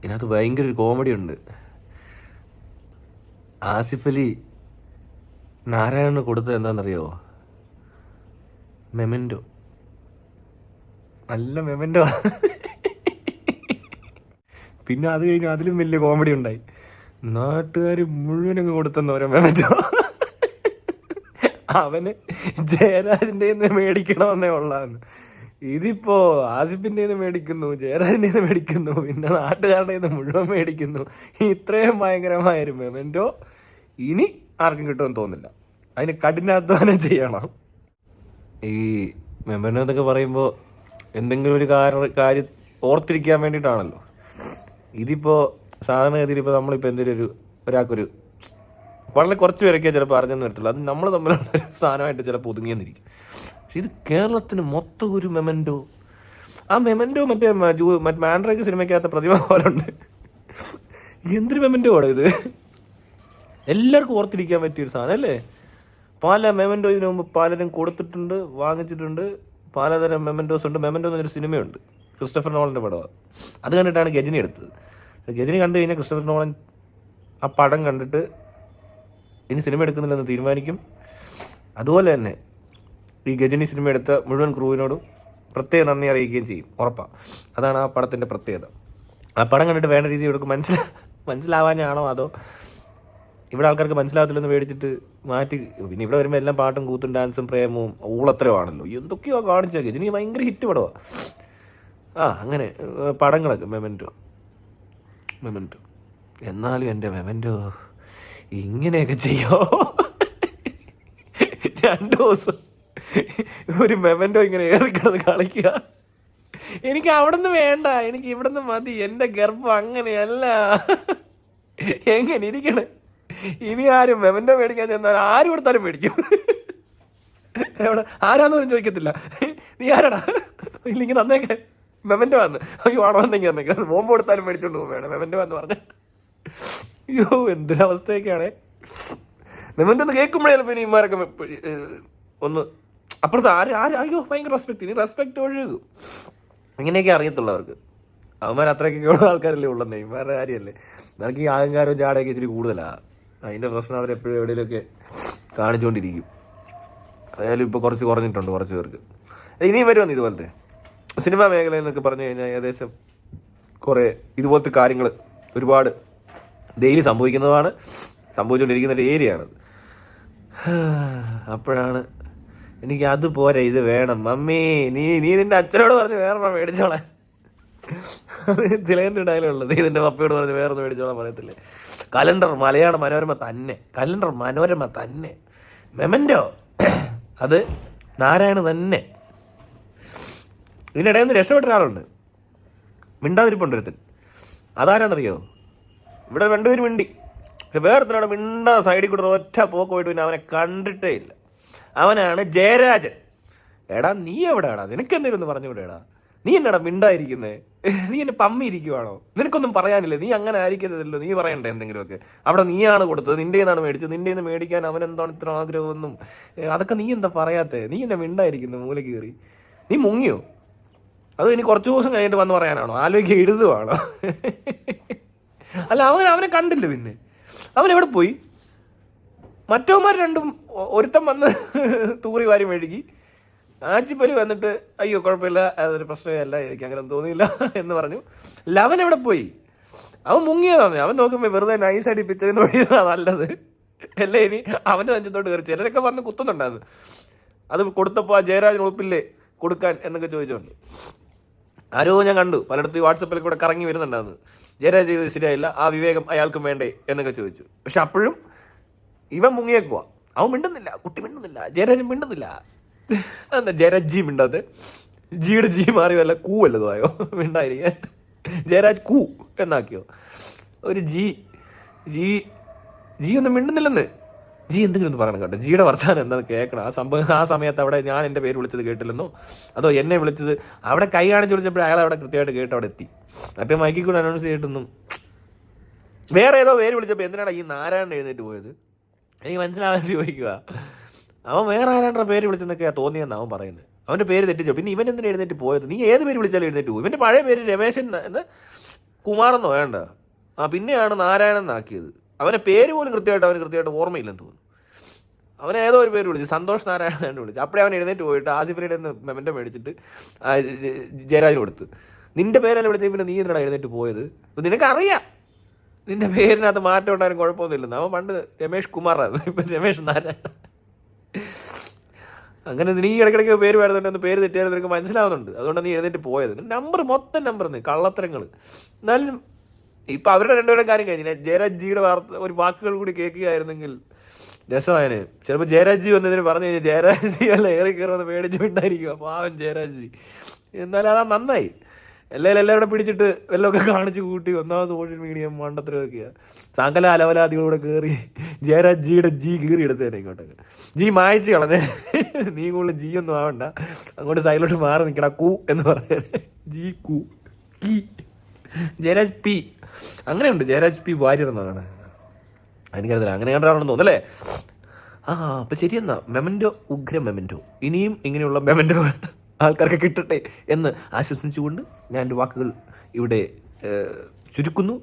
ഇതിനകത്ത് ഭയങ്കര ഒരു കോമഡി ഉണ്ട്. ആസിഫ് അലി നാരായണന് കൊടുത്തത് എന്താണെന്നറിയോ? മെമൻറ്റോ. നല്ല മെമൻറ്റോ. പിന്നെ അത് കഴിഞ്ഞ് അതിലും വലിയ കോമഡി ഉണ്ടായി. നാട്ടുകാർ മുഴുവനങ്ങ് കൊടുത്തെന്ന് ഓരോ മെമൻറ്റോ. അവന് ജയരാജിൻ്റെ മേടിക്കണമെന്നേ ഉള്ളാന്ന്. ഇതിപ്പോ ആസിഫിൻ്റെ മേടിക്കുന്നു, ജയരാജിൻ്റെ മേടിക്കുന്നു, പിന്നെ നാട്ടുകാരുടെ മുഴുവൻ മേടിക്കുന്നു. ഇത്രയും ഭയങ്കരമായൊരു മെമൻറ്റോ ഇനി ആർക്കും കിട്ടുമെന്ന് തോന്നില്ല. അതിന് കഠിനാധ്വാനം ചെയ്യണം. ഈ മെമൻറ്റോ എന്നൊക്കെ പറയുമ്പോൾ എന്തെങ്കിലും ഒരു കാര്യം ഓർത്തിരിക്കാൻ വേണ്ടിയിട്ടാണല്ലോ. ഇതിപ്പോൾ സാധാരണഗതിയിൽ ഇപ്പോൾ നമ്മളിപ്പോൾ എന്തെങ്കിലും ഒരാൾക്കൊരു വളരെ കുറച്ച് പേരൊക്കെ ചിലപ്പോൾ അറിഞ്ഞെന്ന് വരത്തുള്ളൂ. അത് നമ്മൾ തമ്മിലുള്ള ഒരു സ്ഥാനമായിട്ട് ചിലപ്പോൾ ഒതുങ്ങിയെന്നിരിക്കും. പക്ഷെ ഇത് കേരളത്തിന് മൊത്തം ഒരു മെമൻറ്റോ. ആ മെമൻറ്റോ മറ്റേ മാൻഡ്രേക്ക് സിനിമയ്ക്കകത്ത പ്രതിമ പോലെ ഉണ്ട്. എന്തൊരു മെമൻറ്റോ ആണ് ഇത്! എല്ലാവർക്കും ഓർത്തിരിക്കാൻ പറ്റിയൊരു സാധനം അല്ലേ? പല മെമൻറ്റോ ഇതിനു മുമ്പ് പലരും കൊടുത്തിട്ടുണ്ട്, വാങ്ങിച്ചിട്ടുണ്ട്. പലതരം മെമൻറ്റോസ് ഉണ്ട്. മെമൻറ്റോ എന്നൊരു സിനിമയുണ്ട്, ക്രിസ്റ്റഫർ നോളൻ്റെ പടമാണ്. അത് കണ്ടിട്ടാണ് ഗജനി എടുത്തത്. ഗജനി കണ്ടു കഴിഞ്ഞാൽ ക്രിസ്റ്റഫർ നോളൻ ആ പടം കണ്ടിട്ട് ഇനി സിനിമ എടുക്കുന്നില്ലെന്ന് തീരുമാനിക്കും. അതുപോലെ തന്നെ ഈ ഗജനി സിനിമ എടുത്ത മുഴുവൻ ക്രൂവിനോടും പ്രത്യേക നന്ദി അറിയിക്കുകയും ചെയ്യും, ഉറപ്പാണ്. അതാണ് ആ പടത്തിൻ്റെ പ്രത്യേകത. ആ പടം കണ്ടിട്ട് വേണ്ട രീതിയിൽ ഇവർക്ക് മനസ്സിലാവാനാണോ അതോ ഇവിടെ ആൾക്കാർക്ക് മനസ്സിലാകത്തില്ലെന്ന് മേടിച്ചിട്ട് മാറ്റി. പിന്നെ ഇവിടെ വരുമ്പോൾ എല്ലാം പാട്ടും കൂത്തും ഡാൻസും പ്രേമവും ഊളത്തരമാണല്ലോ. എന്തൊക്കെയോ കാണിച്ചേക്കെ. ഇതിന് ഭയങ്കര ഹിറ്റ് പടമാണ്. അങ്ങനെ പടങ്ങളൊക്കെ മെമൻറ്റോ. എന്നാലും എൻ്റെ മെമൻറ്റോ ഇങ്ങനെയൊക്കെ ചെയ്യോ? 2 ദിവസം ഒരു മെമൻറ്റോ ഇങ്ങനെ ഏറിക്കിടന്ന് കളിക്കുക. എനിക്ക് അവിടെ നിന്ന് വേണ്ട, എനിക്ക് ഇവിടെ നിന്ന് മതി. എൻ്റെ ഗർഭം അങ്ങനെയല്ല. എങ്ങനെ ഇരിക്കണേ? ഇനി ആരും മെമൻറ്റോ മേടിക്കാൻ ചെന്നാൽ ആരും കൊടുത്താലും മേടിക്കും. എവിടെ ആരാന്ന് പോലും ചോദിക്കത്തില്ല. നീ ആരാടാ? ഇല്ലെങ്കിൽ തന്നേക്കെ മെമൻറ്റോ വന്ന്. അയ്യോ ആണോ വന്നെങ്കിൽ തന്നേക്കെ. ബോംബ് കൊടുത്താലും മേടിച്ചോണ്ട് പോകും വേണം മെമൻറ്റോ വന്ന് പറഞ്ഞ. അയ്യോ എന്തൊരവസ്ഥയൊക്കെയാണേ. മെമൻറ്റോ ഒന്ന് കേൾക്കുമ്പോഴേ ചിലപ്പോൾ ഇനി ഇമാരൊക്കെ ഒന്ന് അപ്പുറത്ത് അയ്യോ ഭയങ്കര റെസ്പെക്ട്. ഇനി റെസ്പെക്ട് ഒഴുകും. ഇങ്ങനെയൊക്കെ അറിയത്തുള്ളൂ അവർക്ക്. അവന്മാർ അത്രയ്ക്കൊക്കെ ഉള്ള ആൾക്കാരല്ലേ ഉള്ളന്നേ. ഇമാരുടെ കാര്യമല്ലേ. അവർക്ക് ഈ അഹങ്കാരവും ജാടയൊക്കെ ഇച്ചിരി കൂടുതലാണ്. അതിൻ്റെ പ്രശ്നം അവരെപ്പോഴും എവിടെയെങ്കിലുമൊക്കെ കാണിച്ചുകൊണ്ടിരിക്കും. അതായാലും ഇപ്പോൾ കുറച്ച് കുറഞ്ഞിട്ടുണ്ട് കുറച്ച് പേർക്ക്. ഇനിയും വരുമെന്ന് ഇതുപോലത്തെ സിനിമാ മേഖലയിൽ നിന്നൊക്കെ പറഞ്ഞു കഴിഞ്ഞാൽ ഏകദേശം കുറേ ഇതുപോലത്തെ കാര്യങ്ങൾ ഒരുപാട് ഡെയിലി സംഭവിക്കുന്നതാണ്, സംഭവിച്ചുകൊണ്ടിരിക്കുന്ന ഒരു ഏരിയയാണത്. അപ്പോഴാണ് എനിക്ക് അത് പോരാ, ഇത് വേണം മമ്മി. നീ നിന്റെ അച്ഛനോട് പറഞ്ഞ് വേറൊന്നും മേടിച്ചോളാൻ. അത് തിലകൻ്റെ ഡയലോഗുള്ളത്. നീ നിന്റെ പപ്പയോട് പറഞ്ഞ് വേറൊന്നും മേടിച്ചോളാൻ പറയത്തില്ലേ? കലണ്ടർ മലയാള മനോരമ തന്നെ. കലണ്ടർ മനോരമ തന്നെ. മെമൻറ്റോ അത് നാരായണ തന്നെ. ഇതിനിടയിൽ നിന്ന് രക്ഷപ്പെട്ട ഒരാളുണ്ട്, മിണ്ടാതിരിപ്പുണ്ട് ഒരുത്തൻ. അതാരാന്നറിയോ? ഇവിടെ 2 പേര് മിണ്ടി. പക്ഷെ വേറൊരുത്തനാണ് മിണ്ടാ സൈഡിൽ കൂടെ ഒറ്റ പോക്ക് പോയിട്ട് പിന്നെ അവനെ കണ്ടിട്ടേ ഇല്ല. അവനാണ് ജയരാജൻ. എടാ നീ എവിടെയാടാ? നിനക്കെന്തേലും ഒന്ന് പറഞ്ഞുകൂടെടാ? നീ എന്നാടാ മിണ്ടായിരിക്കുന്നേ? നീ എന്നെ പമ്മി ഇരിക്കുവാണോ? നിനക്കൊന്നും പറയാനില്ലേ? നീ അങ്ങനെ ആയിരിക്കരുതല്ലോ. നീ പറയണ്ടേ എന്തെങ്കിലുമൊക്കെ? അവിടെ നീയാണ് കൊടുത്തത്, നിൻ്റെ നിന്നാണ് മേടിച്ചത്, നിൻ്റെ നിന്ന് മേടിക്കാൻ അവൻ എന്താണ് ഇത്ര ആഗ്രഹമൊന്നും. അതൊക്കെ നീ എന്താ പറയാത്തേ? നീ എന്നെ മിണ്ടായിരിക്കുന്നു മൂലക്ക് കയറി. നീ മുങ്ങിയോ? അത് ഇനി കുറച്ച് ദിവസം കഴിഞ്ഞിട്ട് വന്ന് പറയാനാണോ? ആലോചിക്കുക എഴുതുവാണോ? അല്ല അവനെ കണ്ടില്ല. പിന്നെ അവൻ എവിടെ പോയി? മറ്റവന്മാർ രണ്ടും ഒരുത്തം വന്ന് തൂറി വാരി മെഴുകി. ആച്ചിപ്പലി വന്നിട്ട് അയ്യോ കുഴപ്പമില്ല, അതൊരു പ്രശ്നമല്ല, എനിക്ക് അങ്ങനെ തോന്നിയില്ല എന്ന് പറഞ്ഞു. ലവൻ എവിടെ പോയി? അവൻ മുങ്ങിയതാണ്. അവൻ നോക്കുമ്പോൾ വെറുതെ നൈസായിട്ട് പിച്ചറിന്ന് ഒഴിയുന്നതാണ് നല്ലത്. അല്ലേ ഇനി അവൻ്റെ നെഞ്ചത്തോട്ട് കയറി ചിലരൊക്കെ വന്ന് കുത്തുന്നുണ്ടായിരുന്നു. അത് കൊടുത്തപ്പോൾ ആ ജയരാജൻ ഉറപ്പില്ലേ കൊടുക്കാൻ എന്നൊക്കെ ചോദിച്ചോണ്ട് ആരോ ഞാൻ കണ്ടു പലയിടത്തും വാട്സപ്പിൽ കൂടെ കറങ്ങി വരുന്നുണ്ടായിരുന്നു. ജയരാജ് ചെയ്തത് ശരിയായില്ല, ആ വിവേകം അയാൾക്കും വേണ്ടേ എന്നൊക്കെ ചോദിച്ചു. പക്ഷെ അപ്പോഴും ഇവൻ മുങ്ങിയേക്കുവാ. അവൻ മിണ്ടുന്നില്ല, കുട്ടി മിണ്ടുന്നില്ല, ജയരാജൻ മിണ്ടുന്നില്ല. എന്താ ജയരാജ് മിണ്ടാതെ? ജിയുടെ ജി മാറി വല്ല കൂ വല്ലതും ആയോ മിണ്ടായിരിക്കാൻ? ജയരാജ് കൂ എന്നാക്കിയോ? ഒരു ജി ഒന്നും മിണ്ടുന്നില്ലെന്ന്. ജി എന്തെങ്കിലും ഒന്ന് പറയണം കേട്ടോ. ജിയുടെ വർത്താനം എന്താണെന്ന് കേൾക്കണം. ആ സമയത്ത് അവിടെ ഞാൻ എൻ്റെ പേര് വിളിച്ചത് കേട്ടില്ലെന്നോ അതോ എന്നെ വിളിച്ചത് അവിടെ കൈ കാണിച്ച് വിളിച്ചപ്പോൾ അയാൾ അവിടെ കൃത്യമായിട്ട് കേട്ട് അവിടെ എത്തി. മറ്റേ മൈക്കിൽ കൂടെ അനൗൺസ് ചെയ്തിട്ടൊന്നും വേറെ ഏതോ പേര് വിളിച്ചപ്പോൾ എന്തിനാണ് ഈ നാരായണൻ എഴുന്നേറ്റ് പോയത്? എനിക്ക് മനസ്സിലാവാൻ ചോദിക്കുക. അവൻ വേറെ ആരാണ്ടാ പേര് വിളിച്ചെന്നൊക്കെയാണ് തോന്നിയെന്ന് അവൻ പറയുന്നത്. അവൻ്റെ പേര് തെറ്റിച്ചോ? പിന്നെ ഇവൻ എന്തിനാണ് എഴുന്നേറ്റ് പോയത്? നീ ഏത് പേര് വിളിച്ചാലും എഴുന്നേറ്റ് പോകും. ഇവൻ്റെ പഴയ പേര് രമേശൻ എന്ന് കുമാറെന്നോ വേണ്ട, പിന്നെയാണ് നാരായണൻ എന്നാക്കിയത്. അവനെ പേര് പോലും കൃത്യമായിട്ട് ഓർമ്മയില്ലെന്ന് തോന്നുന്നു. അവനെ ഏതോ ഒരു പേര് വിളിച്ചു, സന്തോഷ് നാരായണൻ വിളിച്ചു. അപ്പോഴേ അവൻ എഴുന്നേറ്റ് പോയിട്ട് ആസിഫിയുടെ മെമൻറ്റോ മേടിച്ചിട്ട് ജയരാജിന് കൊടുത്ത്. നിന്റെ പേരല്ല വിളിച്ചത്, പിന്നെ നീ എന്തിനാ എഴുന്നേറ്റ് പോയത്? അപ്പം നിനക്കറിയാം നിന്റെ പേരിനകത്ത് മാറ്റം ഉണ്ടായാലും കുഴപ്പമൊന്നുമില്ലെന്ന്. അവൻ പണ്ട് രമേഷ് കുമാറാണ്, ഇപ്പം രമേഷ് നാരായണൻ. അങ്ങനെ നീ ഇടയ്ക്കിടയ്ക്ക് പേര് വരുന്നുണ്ടെന്ന് പേര് തെറ്റിയാലും നിനക്ക് മനസ്സിലാവുന്നുണ്ട്. അതുകൊണ്ടാണ് നീ എഴുന്നേറ്റ് പോയത്. മൊത്തം നമ്പർ കള്ളത്തരങ്ങൾ. എന്നാലും ഇപ്പം അവരുടെ രണ്ടുപേരും കാര്യം കഴിഞ്ഞില്ല. ജയരാജിയുടെ ഒരു വാക്കുകൾ കൂടി കേൾക്കുകയായിരുന്നെങ്കിൽ രസമായനെ. ചിലപ്പോൾ ജയരാജ് വന്നതിന് പറഞ്ഞു കഴിഞ്ഞാൽ ജയരാജ് അല്ല ഏറി കയറുമെന്ന് പേടിച്ചുകൊണ്ടായിരിക്കും. അപ്പോൾ അവൻ ജയരാജ്. എന്നാലും അതാ നന്നായി. എല്ലാവരും പിടിച്ചിട്ട് വല്ലതൊക്കെ കാണിച്ച് കൂട്ടി ഒന്നാമത് സോഷ്യൽ മീഡിയ മണ്ടത്തരമൊക്കെയാണ്. സകല അലവലാദികളൂടെ കയറി ജയരാജിയുടെ കീറി എടുത്തേനെ ഇങ്ങോട്ടൊക്കെ. മായച്ച് കളഞ്ഞേ. നീ കൂടുതൽ ഒന്നും ആവണ്ട, അങ്ങോട്ട് സൈഡിലോട്ട് മാറി നിൽക്കടാ കൂ എന്ന് പറയാൻ. കൂ കീ ജയരാജ് പി അങ്ങനെയുണ്ട്. ജയരാജ് പി വാര്യർ എന്നാണ് എനിക്കറിയില്ല, അങ്ങനെ കണ്ടാണെന്ന് തോന്നുന്നല്ലേ. അപ്പം ശരിയെന്നാ, മെമൻറ്റോ ഉഗ്രം മെമൻറ്റോ. ഇനിയും ഇങ്ങനെയുള്ള മെമൻറ്റോ ആൾക്കാർക്ക് കിട്ടട്ടെ എന്ന് ആശംസിച്ചുകൊണ്ട് ഞാൻ എൻ്റെ വാക്കുകൾ ഇവിടെ ചുരുക്കുന്നു.